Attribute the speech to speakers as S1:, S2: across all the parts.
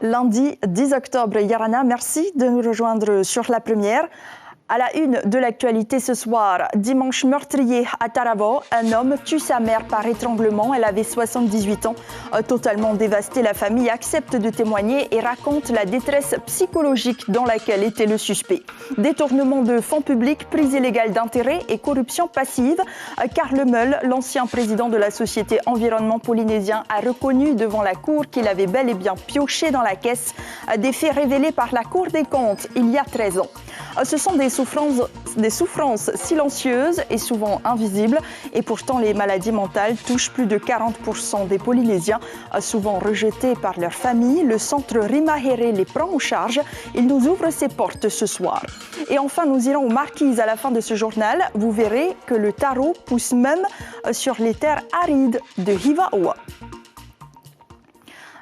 S1: Lundi 10 octobre, Yarana, merci de nous rejoindre sur la première. À la une de l'actualité ce soir, dimanche meurtrier à Taravo, un homme tue sa mère par étranglement. Elle avait 78 ans. Totalement dévastée, la famille accepte de témoigner et raconte la détresse psychologique dans laquelle était le suspect. Détournement de fonds publics, prise illégale d'intérêt et corruption passive. Karl Meul, l'ancien président de la société Environnement Polynésien, a reconnu devant la Cour qu'il avait bel et bien pioché dans la caisse. Des faits révélés par la Cour des comptes il y a 13 ans. Ce sont des souffrances silencieuses et souvent invisibles. Et pourtant, les maladies mentales touchent plus de 40% des Polynésiens, souvent rejetés par leur famille. Le centre Rimahere les prend en charge. Il nous ouvre ses portes ce soir. Et enfin, nous irons aux Marquises à la fin de ce journal. Vous verrez que le taro pousse même sur les terres arides de Hivaoa.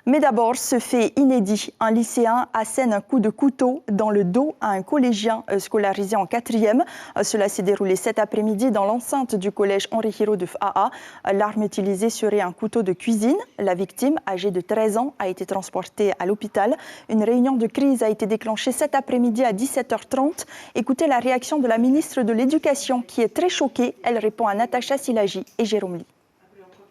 S1: Mais d'abord, ce fait inédit. Un lycéen assène un coup de couteau dans le dos à un collégien scolarisé en 4e. Cela s'est déroulé cet après-midi dans l'enceinte du collège Henri Hiro de Fa'a. L'arme utilisée serait un couteau de cuisine. La victime, âgée de 13 ans, a été transportée à l'hôpital. Une réunion de crise a été déclenchée cet après-midi à 17h30. Écoutez la réaction de la ministre de l'Éducation qui est très choquée. Elle répond à Natacha Silagi et Jérôme Lee.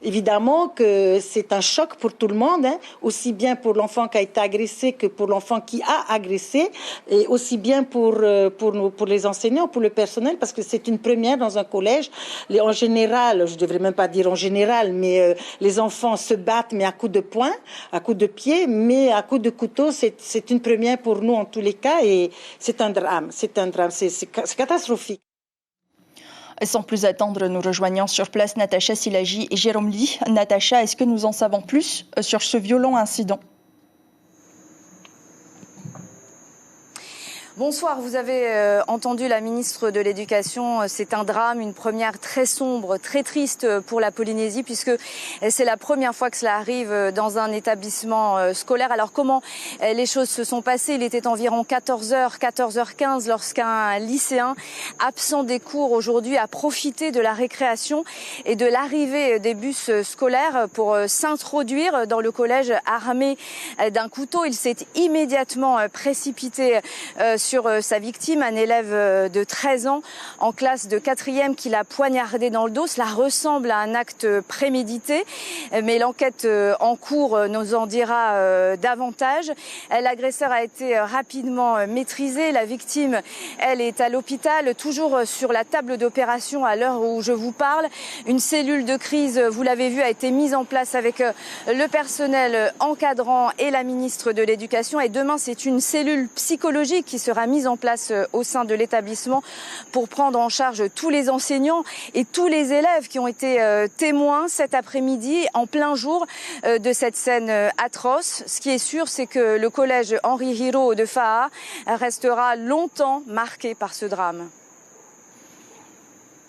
S2: Évidemment que c'est un choc pour tout le monde, aussi bien pour l'enfant qui a été agressé que pour l'enfant qui a agressé, et aussi bien pour les enseignants, pour le personnel, parce que c'est une première dans un collège. En général, je ne devrais même pas dire en général, mais les enfants se battent, mais à coups de poing, à coups de pied, mais à coups de couteau, c'est une première pour nous en tous les cas, et c'est un drame, c'est catastrophique.
S1: Sans plus attendre, nous rejoignons sur place Natacha Silagi et Jérôme Lee. Natacha, est-ce que nous en savons plus sur ce violent incident ?
S3: Bonsoir, vous avez entendu la ministre de l'Éducation. C'est un drame, une première très sombre, très triste pour la Polynésie puisque c'est la première fois que cela arrive dans un établissement scolaire. Alors comment les choses se sont passées ? Il était environ 14h, 14h15 lorsqu'un lycéen absent des cours aujourd'hui a profité de la récréation et de l'arrivée des bus scolaires pour s'introduire dans le collège armé d'un couteau. Il s'est immédiatement précipité sur sa victime, un élève de 13 ans en classe de 4e qui l'a poignardé dans le dos. Cela ressemble à un acte prémédité, mais l'enquête en cours nous en dira davantage. L'agresseur a été rapidement maîtrisé. La victime, elle, est à l'hôpital, toujours sur la table d'opération à l'heure où je vous parle. Une cellule de crise, vous l'avez vu, a été mise en place avec le personnel encadrant et la ministre de l'Éducation. Et demain, c'est une cellule psychologique qui sera mise en place au sein de l'établissement pour prendre en charge tous les enseignants et tous les élèves qui ont été témoins cet après-midi en plein jour de cette scène atroce. Ce qui est sûr, c'est que le collège Henri Hiro de Fa'a restera longtemps marqué par ce drame.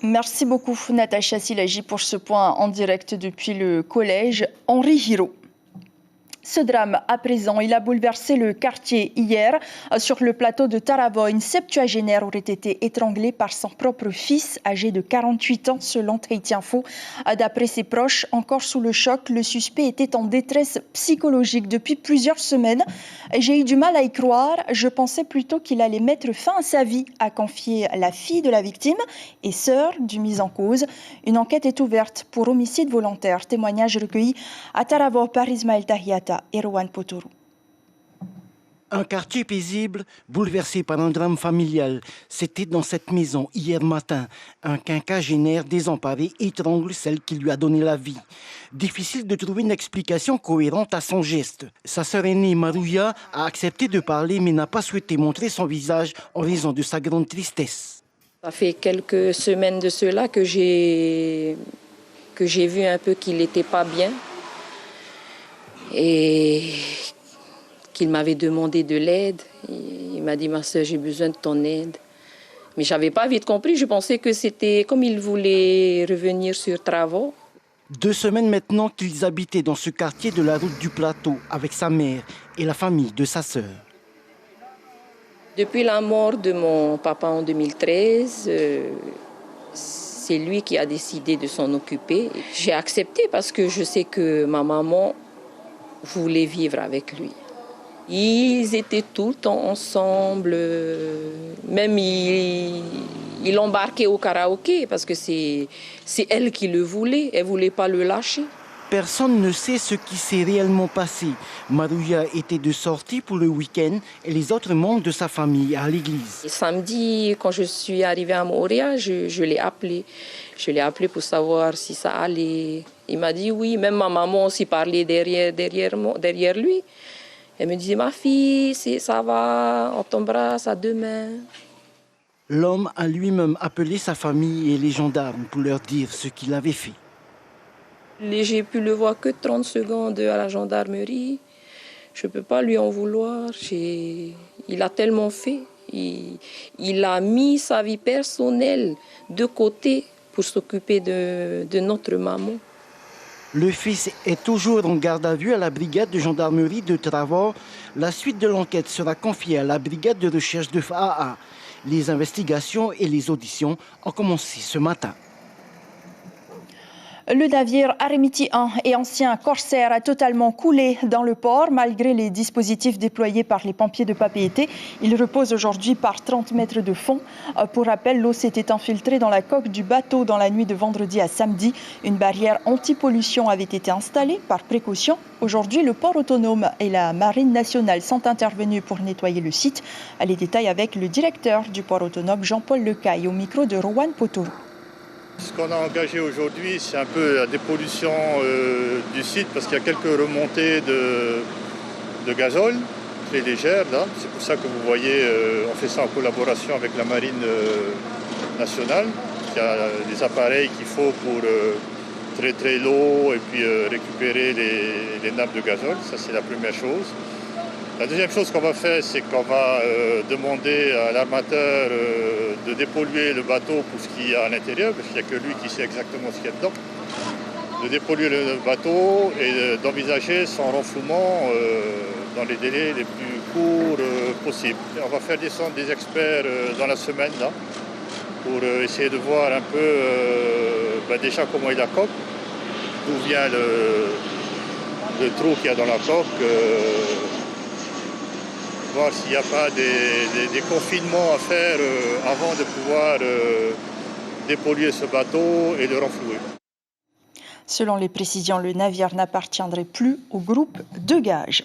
S1: Merci beaucoup Natacha Silagi pour ce point en direct depuis le collège Henri Hiro. Ce drame, à présent, il a bouleversé le quartier hier. Sur le plateau de Taravo, une septuagénaire aurait été étranglée par son propre fils, âgé de 48 ans, selon Tahiti Info. D'après ses proches, encore sous le choc, le suspect était en détresse psychologique depuis plusieurs semaines. J'ai eu du mal à y croire. Je pensais plutôt qu'il allait mettre fin à sa vie, a confié la fille de la victime et sœur du mis en cause. Une enquête est ouverte pour homicide volontaire. Témoignage recueilli à Taravo par Ismaël Tahiata.
S4: Un quartier paisible, bouleversé par un drame familial. C'était dans cette maison, hier matin. Un quinquagénaire désemparé étrangle celle qui lui a donné la vie. Difficile de trouver une explication cohérente à son geste. Sa sœur aînée, Maruya, a accepté de parler mais n'a pas souhaité montrer son visage en raison de sa grande tristesse.
S5: Ça fait quelques semaines de cela que j'ai vu un peu qu'il n'était pas bien. Et qu'il m'avait demandé de l'aide. Il m'a dit, ma soeur, j'ai besoin de ton aide. Mais je n'avais pas vite compris. Je pensais que c'était comme il voulait revenir sur Taravo.
S4: 2 semaines maintenant qu'ils habitaient dans ce quartier de la route du plateau avec sa mère et la famille de sa sœur.
S5: Depuis la mort de mon papa en 2013, c'est lui qui a décidé de s'en occuper. J'ai accepté parce que je sais que ma maman voulait vivre avec lui. Ils étaient tout le temps ensemble, même il l'embarquait au karaoké parce que c'est elle qui le voulait, elle ne voulait pas le lâcher.
S4: Personne ne sait ce qui s'est réellement passé. Marouya était de sortie pour le week-end et les autres membres de sa famille à l'église.
S5: Et samedi, quand je suis arrivée à Moria, je l'ai appelé. Je l'ai appelé pour savoir si ça allait. Il m'a dit oui, même ma maman aussi parlait derrière lui. Elle me disait, ma fille, ça va, on t'embrasse à demain.
S4: L'homme a lui-même appelé sa famille et les gendarmes pour leur dire ce qu'il avait fait.
S5: J'ai pu le voir que 30 secondes à la gendarmerie. Je ne peux pas lui en vouloir. Il a tellement fait. Il a mis sa vie personnelle de côté pour s'occuper de notre maman.
S4: Le fils est toujours en garde à vue à la brigade de gendarmerie de Travor. La suite de l'enquête sera confiée à la brigade de recherche de FAA. Les investigations et les auditions ont commencé ce matin.
S1: Le navire Aremiti 1 et ancien Corsair a totalement coulé dans le port malgré les dispositifs déployés par les pompiers de Papeete. Il repose aujourd'hui par 30 mètres de fond. Pour rappel, l'eau s'était infiltrée dans la coque du bateau dans la nuit de vendredi à samedi. Une barrière anti-pollution avait été installée par précaution. Aujourd'hui, le port autonome et la Marine nationale sont intervenus pour nettoyer le site. Les détails avec le directeur du port autonome, Jean-Paul Lecaille, au micro de Rowan Potoro.
S6: Ce qu'on a engagé aujourd'hui, c'est un peu la dépollution du site parce qu'il y a quelques remontées de gazole très légères là. C'est pour ça que vous voyez, on fait ça en collaboration avec la Marine nationale. Il y a des appareils qu'il faut pour traiter l'eau et puis récupérer les nappes de gazole. Ça, c'est la première chose. La deuxième chose qu'on va faire, c'est qu'on va demander à l'armateur de dépolluer le bateau pour ce qu'il y a à l'intérieur, parce qu'il n'y a que lui qui sait exactement ce qu'il y a dedans. De dépolluer le bateau et d'envisager son renflouement dans les délais les plus courts possibles. On va faire descendre des experts dans la semaine là, pour essayer de voir un peu déjà comment est la coque, d'où vient le trou qu'il y a dans la coque. Voir s'il n'y a pas des confinements à faire avant de pouvoir dépolluer ce bateau et le renflouer.
S1: Selon les précisions, le navire n'appartiendrait plus au groupe de Gage.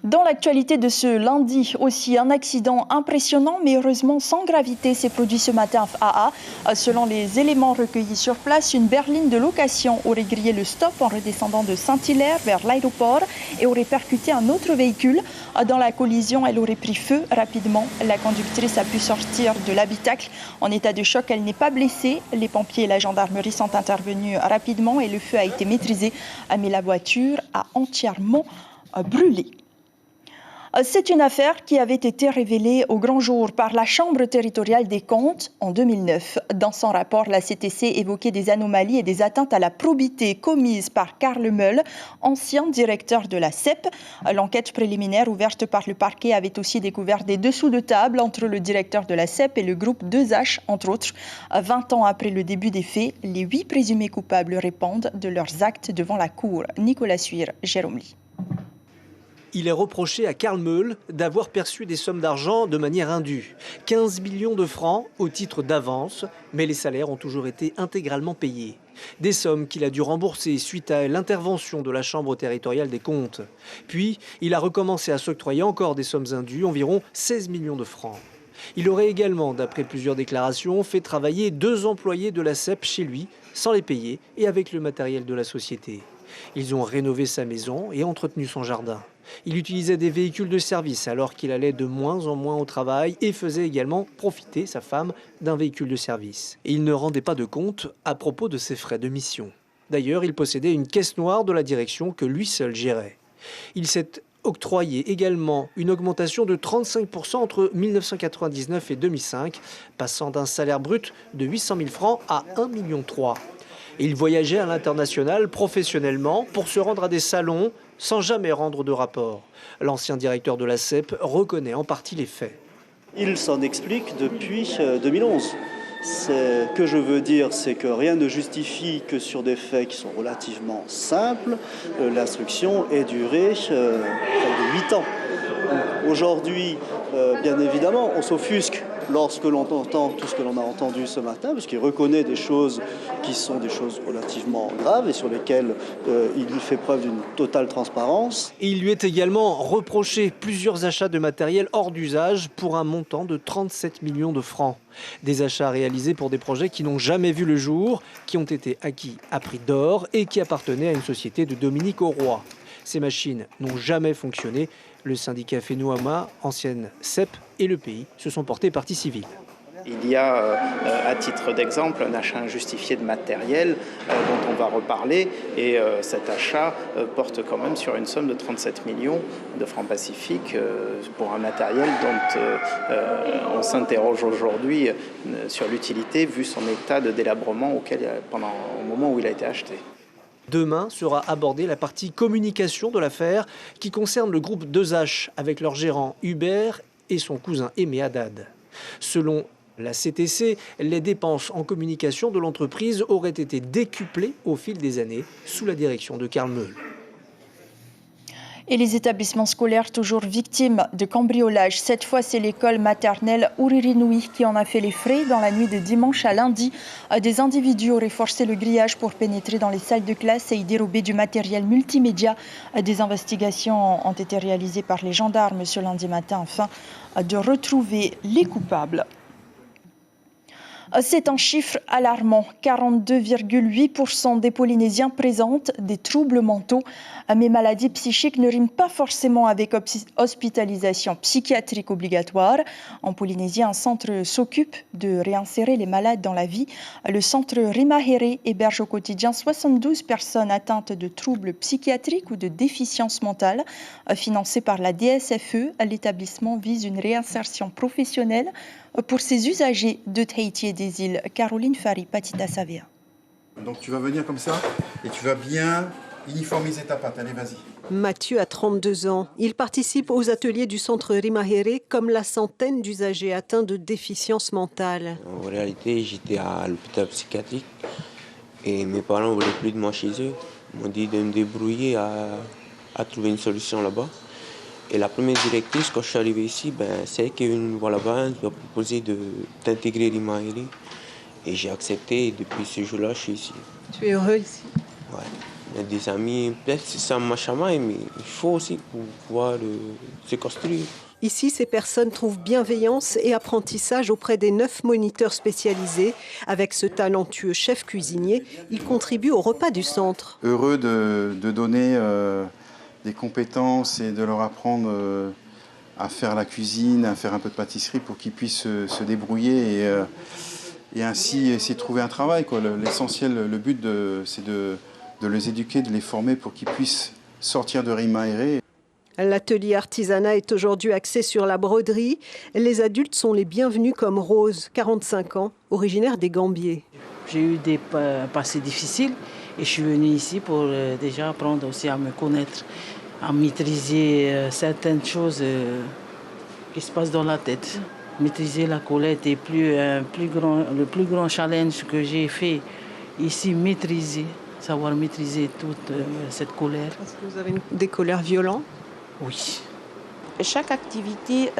S1: Dans l'actualité de ce lundi aussi, un accident impressionnant mais heureusement sans gravité s'est produit ce matin à FAA. Selon les éléments recueillis sur place, une berline de location aurait grillé le stop en redescendant de Saint-Hilaire vers l'aéroport et aurait percuté un autre véhicule. Dans la collision, elle aurait pris feu rapidement. La conductrice a pu sortir de l'habitacle. En état de choc, elle n'est pas blessée. Les pompiers et la gendarmerie sont intervenus rapidement et le feu a été maîtrisé, mais la voiture a entièrement brûlé. C'est une affaire qui avait été révélée au grand jour par la Chambre territoriale des comptes en 2009. Dans son rapport, la CTC évoquait des anomalies et des atteintes à la probité commises par Karl Meul, ancien directeur de la CEP. L'enquête préliminaire ouverte par le parquet avait aussi découvert des dessous de table entre le directeur de la CEP et le groupe 2H, entre autres. 20 ans après le début des faits, les 8 présumés coupables répondent de leurs actes devant la cour. Nicolas Suire, Jérôme Lee.
S7: Il est reproché à Karl Meul d'avoir perçu des sommes d'argent de manière indue. 15 millions de francs au titre d'avance, mais les salaires ont toujours été intégralement payés. Des sommes qu'il a dû rembourser suite à l'intervention de la Chambre territoriale des comptes. Puis, il a recommencé à s'octroyer encore des sommes indues, environ 16 millions de francs. Il aurait également, d'après plusieurs déclarations, fait travailler 2 employés de la CEP chez lui, sans les payer et avec le matériel de la société. Ils ont rénové sa maison et entretenu son jardin. Il utilisait des véhicules de service alors qu'il allait de moins en moins au travail et faisait également profiter sa femme d'un véhicule de service. Et il ne rendait pas de compte à propos de ses frais de mission. D'ailleurs, il possédait une caisse noire de la direction que lui seul gérait. Il s'est octroyé également une augmentation de 35% entre 1999 et 2005, passant d'un salaire brut de 800 000 francs à 1,3 million. Et il voyageait à l'international professionnellement pour se rendre à des salons sans jamais rendre de rapport. L'ancien directeur de la CEP reconnaît en partie les faits.
S8: Il s'en explique depuis 2011. Ce que je veux dire, c'est que rien ne justifie que sur des faits qui sont relativement simples, l'instruction ait duré près de 8 ans. Aujourd'hui, bien évidemment, on s'offusque lorsque l'on entend tout ce que l'on a entendu ce matin, puisqu'il reconnaît des choses qui sont des choses relativement graves et sur lesquelles il fait preuve d'une totale transparence.
S7: Et il lui est également reproché plusieurs achats de matériel hors d'usage pour un montant de 37 millions de francs. Des achats réalisés pour des projets qui n'ont jamais vu le jour, qui ont été acquis à prix d'or et qui appartenaient à une société de Dominique Auroy. Ces machines n'ont jamais fonctionné. Le syndicat Fenouama, ancienne CEP, et le pays se sont portés partie civile.
S9: Il y a, à titre d'exemple, un achat injustifié de matériel dont on va reparler. Et cet achat porte quand même sur une somme de 37 millions de francs pacifiques pour un matériel dont on s'interroge aujourd'hui sur l'utilité vu son état de délabrement au moment où il a été acheté.
S7: Demain sera abordée la partie communication de l'affaire qui concerne le groupe 2H avec leur gérant Hubert et son cousin Aimé Haddad. Selon la CTC, les dépenses en communication de l'entreprise auraient été décuplées au fil des années sous la direction de Karl Meul.
S1: Et les établissements scolaires toujours victimes de cambriolage. Cette fois, c'est l'école maternelle Uririnui qui en a fait les frais. Dans la nuit de dimanche à lundi, des individus auraient forcé le grillage pour pénétrer dans les salles de classe et y dérober du matériel multimédia. Des investigations ont été réalisées par les gendarmes ce lundi matin afin de retrouver les coupables. C'est un chiffre alarmant. 42,8% des Polynésiens présentent des troubles mentaux. Mais maladies psychiques ne riment pas forcément avec hospitalisation psychiatrique obligatoire. En Polynésie, un centre s'occupe de réinsérer les malades dans la vie. Le centre Rimahere héberge au quotidien 72 personnes atteintes de troubles psychiatriques ou de déficience mentale. Financé par la DSFE, l'établissement vise une réinsertion professionnelle pour ses usagers de Tahiti et des îles. Caroline Fari, Patita Savea.
S10: Donc tu vas venir comme ça et tu vas bien uniformiser ta patte. Allez, vas-y.
S11: Mathieu a 32 ans. Il participe aux ateliers du centre Rimahere comme la centaine d'usagers atteints de déficience mentale.
S12: En réalité, j'étais à l'hôpital psychiatrique et mes parents ne voulaient plus de moi chez eux. Ils m'ont dit de me débrouiller à trouver une solution là-bas. Et la première directrice, quand je suis arrivé ici, c'est elle qui est venue me voir là-bas, elle m'a proposé d'intégrer Rimahere. Et j'ai accepté et depuis ce jour-là, je suis ici.
S11: Tu es heureux ici?
S12: Ouais. Il y a des amis, peut-être que ça m'a chamaillé, mais il faut aussi pour pouvoir se construire.
S11: Ici, ces personnes trouvent bienveillance et apprentissage auprès des 9 moniteurs spécialisés. Avec ce talentueux chef cuisinier, il contribue au repas du centre.
S10: Heureux de donner des compétences et de leur apprendre à faire la cuisine, à faire un peu de pâtisserie pour qu'ils puissent se débrouiller et ainsi essayer de trouver un travail. L'essentiel, le but, c'est de les éduquer, de les former pour qu'ils puissent sortir de Rimahere.
S11: L'atelier artisanat est aujourd'hui axé sur la broderie. Les adultes sont les bienvenus comme Rose, 45 ans, originaire des Gambiers.
S13: J'ai eu des passés difficiles et je suis venue ici pour déjà apprendre aussi à me connaître, à maîtriser certaines choses qui se passent dans la tête. Maîtriser la colère était le plus grand challenge que j'ai fait ici, savoir maîtriser toute cette colère.
S11: Est-ce que vous avez des colères violentes?
S13: Oui.
S14: Chaque activité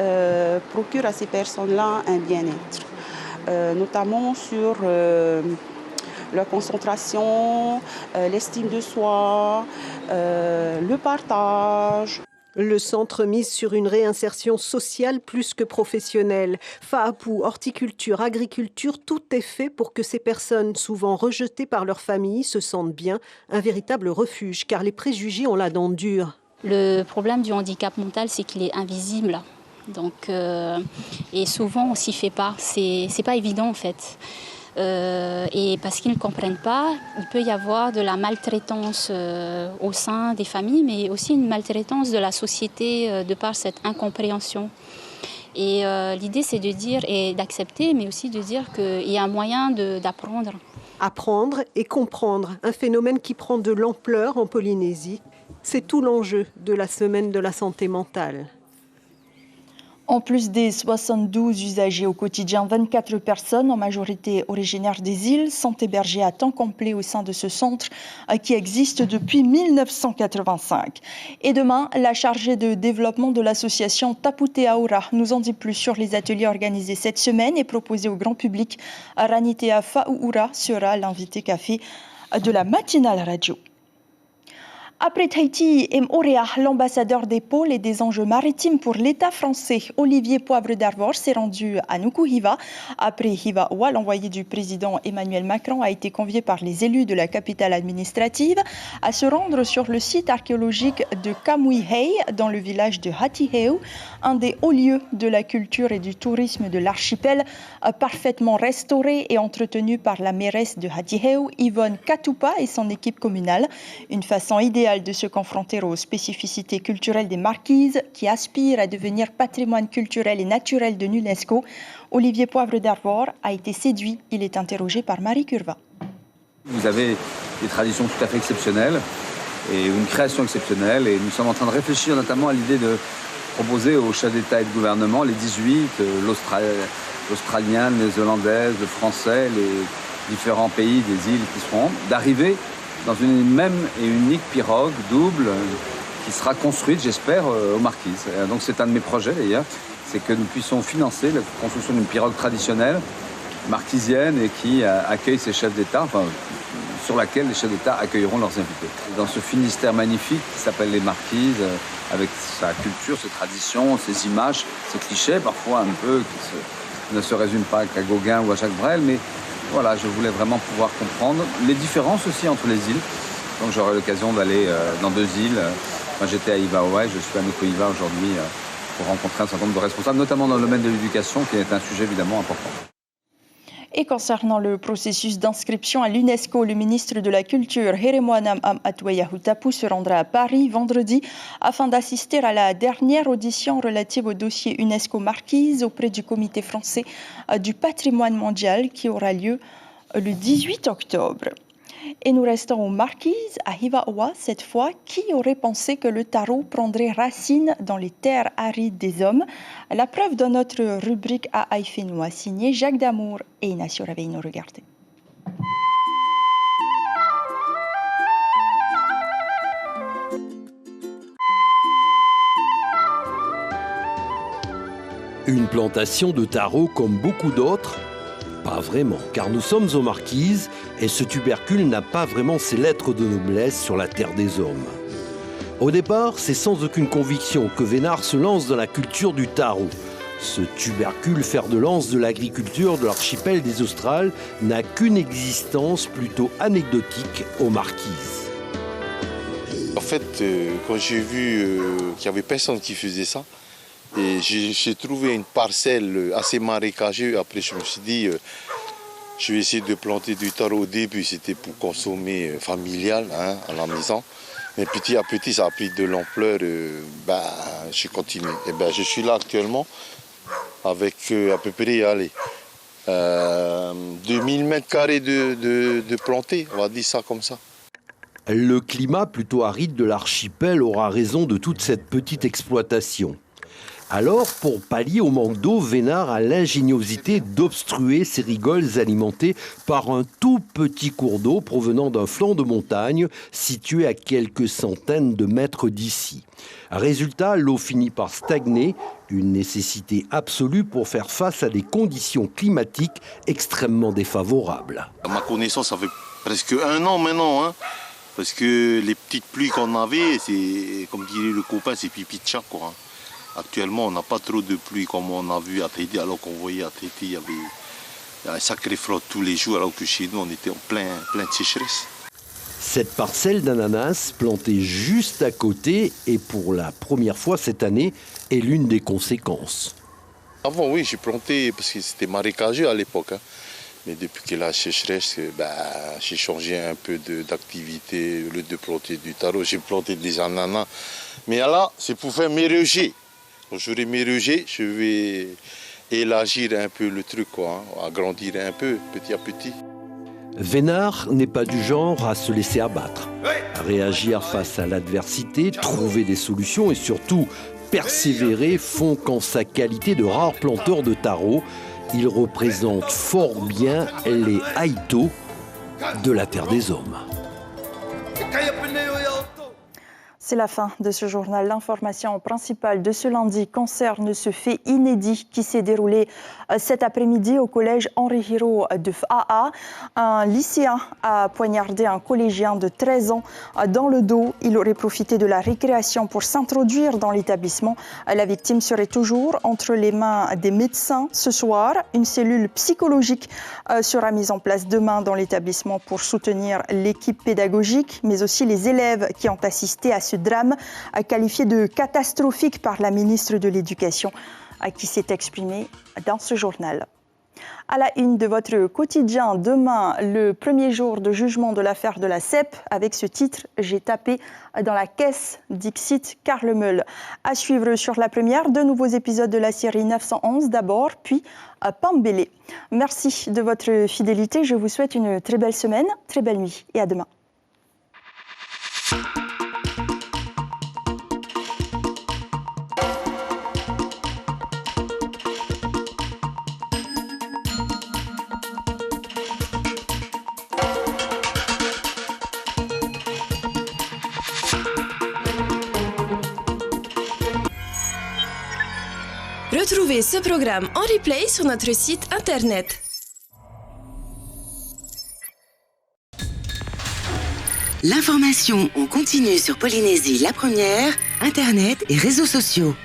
S14: procure à ces personnes-là un bien-être, notamment sur leur concentration, l'estime de soi, le partage.
S11: Le centre mise sur une réinsertion sociale plus que professionnelle. Faapu, horticulture, agriculture, tout est fait pour que ces personnes, souvent rejetées par leur famille, se sentent bien. Un véritable refuge, car les préjugés ont la dent dure.
S15: Le problème du handicap mental, c'est qu'il est invisible. Donc, et souvent, on s'y fait pas. C'est pas évident, en fait. Et parce qu'ils ne comprennent pas, il peut y avoir de la maltraitance au sein des familles, mais aussi une maltraitance de la société de par cette incompréhension. Et l'idée, c'est de dire et d'accepter, mais aussi de dire qu'il y a un moyen d'apprendre.
S11: Apprendre et comprendre, un phénomène qui prend de l'ampleur en Polynésie. C'est tout l'enjeu de la semaine de la santé mentale.
S1: En plus des 72 usagers au quotidien, 24 personnes, en majorité originaires des îles, sont hébergées à temps complet au sein de ce centre qui existe depuis 1985. Et demain, la chargée de développement de l'association Tapute Aura nous en dit plus sur les ateliers organisés cette semaine et proposés au grand public. Ranitea Fa'oura sera l'invité café de la matinale radio. Après Tahiti et Moorea, l'ambassadeur des pôles et des enjeux maritimes pour l'État français, Olivier Poivre d'Arvor, s'est rendu à Nukuhiva. Après Hivaoa, l'envoyé du président Emmanuel Macron a été convié par les élus de la capitale administrative à se rendre sur le site archéologique de Kamuihei, dans le village de Hatiheu, un des hauts lieux de la culture et du tourisme de l'archipel, parfaitement restauré et entretenu par la mairesse de Hatiheu, Yvonne Katupa, et son équipe communale. Une façon idéale de se confronter aux spécificités culturelles des Marquises qui aspirent à devenir patrimoine culturel et naturel de l'UNESCO. Olivier Poivre d'Arvor a été séduit. Il est interrogé par Marie Curva.
S16: Vous avez des traditions tout à fait exceptionnelles et une création exceptionnelle, et nous sommes en train de réfléchir notamment à l'idée de proposer aux chefs d'État et de gouvernement, les 18, l'Australien, les Néo-Zélandaises, le Français, les différents pays des îles qui seront, d'arriver dans une même et unique pirogue double qui sera construite, j'espère, aux Marquises. Donc c'est un de mes projets d'ailleurs, c'est que nous puissions financer la construction d'une pirogue traditionnelle marquisienne et qui accueille ces chefs d'État, enfin, sur laquelle les chefs d'État accueilleront leurs invités. Dans ce Finistère magnifique qui s'appelle les Marquises, avec sa culture, ses traditions, ses images, ses clichés parfois un peu qui ne se résument pas qu'à Gauguin ou à Jacques Brel, mais voilà, je voulais vraiment pouvoir comprendre les différences aussi entre les îles. Donc j'aurai l'occasion d'aller dans 2 îles. Moi j'étais à Hivaoa, je suis à Nukuhiva aujourd'hui pour rencontrer un certain nombre de responsables, notamment dans le domaine de l'éducation, qui est un sujet évidemment important.
S1: Et concernant le processus d'inscription à l'UNESCO, le ministre de la Culture, Heremouanam Atweyahutapu, se rendra à Paris vendredi afin d'assister à la dernière audition relative au dossier UNESCO Marquise auprès du Comité français du patrimoine mondial qui aura lieu le 18 octobre. Et nous restons aux Marquises, à Hivaoa cette fois. Qui aurait pensé que le tarot prendrait racine dans les terres arides des hommes? La preuve dans notre rubrique à Haïfénois, signée Jacques Damour et Inacio Raveino. Regardez.
S17: Une plantation de taro comme beaucoup d'autres? Pas vraiment, car nous sommes aux Marquises et ce tubercule n'a pas vraiment ses lettres de noblesse sur la terre des hommes. Au départ, c'est sans aucune conviction que Vénard se lance dans la culture du taro. Ce tubercule fer de lance de l'agriculture de l'archipel des Australes n'a qu'une existence plutôt anecdotique aux Marquises.
S18: En fait, quand j'ai vu qu'il n'y avait personne qui faisait ça, et j'ai trouvé une parcelle assez marécageuse. Après, je me suis dit, je vais essayer de planter du taro. Au début, c'était pour consommer familial à la maison. Mais petit à petit, ça a pris de l'ampleur. J'ai continué. Et je suis là actuellement avec à peu près 2000 mètres carrés de plantés, on va dire ça comme ça.
S17: Le climat plutôt aride de l'archipel aura raison de toute cette petite exploitation. Alors, pour pallier au manque d'eau, Vénard a l'ingéniosité d'obstruer ses rigoles alimentées par un tout petit cours d'eau provenant d'un flanc de montagne situé à quelques centaines de mètres d'ici. Résultat, l'eau finit par stagner, une nécessité absolue pour faire face à des conditions climatiques extrêmement défavorables.
S18: À ma connaissance, ça fait presque 1 an maintenant, parce que les petites pluies qu'on avait, c'est, comme dirait le copain, c'est pipi de chat, quoi. Actuellement, on n'a pas trop de pluie comme on a vu à Tahiti, alors qu'on voyait à Tahiti, il y avait un sacré flotte tous les jours, alors que chez nous, on était en plein de sécheresse.
S17: Cette parcelle d'ananas, plantée juste à côté, et pour la première fois cette année, est l'une des conséquences.
S18: Avant, oui, j'ai planté, parce que c'était marécageux à l'époque. Mais depuis que la sécheresse, j'ai changé un peu d'activité. Au lieu de planter du taro, j'ai planté des ananas. Mais là, c'est pour faire mes rejets. Quand j'aurai mes rejets, je vais élargir un peu le truc, agrandir un peu, petit à petit.
S17: Vénard n'est pas du genre à se laisser abattre. Réagir face à l'adversité, trouver des solutions et surtout persévérer font qu'en sa qualité de rare planteur de taro, il représente fort bien les Haïtos de la terre des hommes.
S1: C'est la fin de ce journal. L'information principale de ce lundi concerne ce fait inédit qui s'est déroulé cet après-midi au collège Henri Hiro de Faa. Un lycéen a poignardé un collégien de 13 ans dans le dos. Il aurait profité de la récréation pour s'introduire dans l'établissement. La victime serait toujours entre les mains des médecins ce soir. Une cellule psychologique sera mise en place demain dans l'établissement pour soutenir l'équipe pédagogique, mais aussi les élèves qui ont assisté à ce drame qualifié de catastrophique par la ministre de l'Éducation qui s'est exprimée dans ce journal. À la une de votre quotidien, demain, le premier jour de jugement de l'affaire de la CEP, avec ce titre « J'ai tapé dans la caisse », dixit Karl Meul. À suivre sur la première, de nouveaux épisodes de la série 911 d'abord, puis Pambélé. Merci de votre fidélité, je vous souhaite une très belle semaine, très belle nuit et à demain.
S19: Retrouvez ce programme en replay sur notre site internet.
S20: L'information en continu sur Polynésie la première, internet et réseaux sociaux.